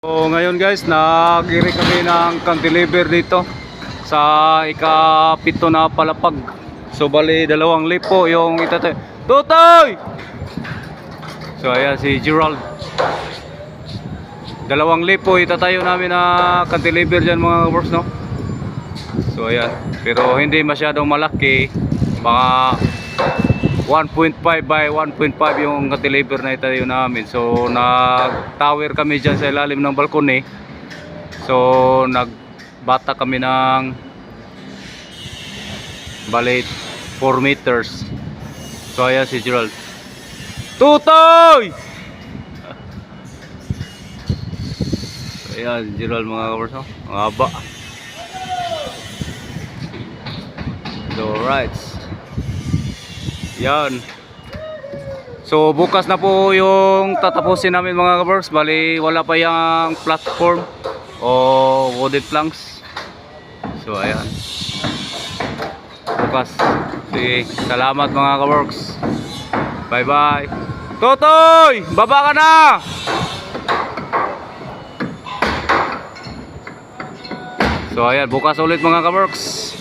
So ngayon guys, nag-iri kami ng cantilever dito sa ika-7 na palapag. So bali 2,000 yung itatay. Tutoy! So ayan si Gerald. 2,000 itatayo namin na cantilever dyan mga boss, no? So ayan, pero hindi masyadong malaki. Baka 1.5 by 1.5 yung cantilever na itayo namin. So nag-tower kami dyan sa ilalim ng balkone. So nagbata kami ng bali 4 meters. So ayan si Gerald. Tutoy! So, ayan si Gerald mga kabers, no? Ang haba. So right. Yan. So bukas na po yung tatapusin namin mga kabers. Bali wala pa yung platform o wooden planks. So ayan. Bukas. Sige, salamat mga kabers. Bye bye. Totoy! Baba ka na! So ayan, bukas ulit mga kabers.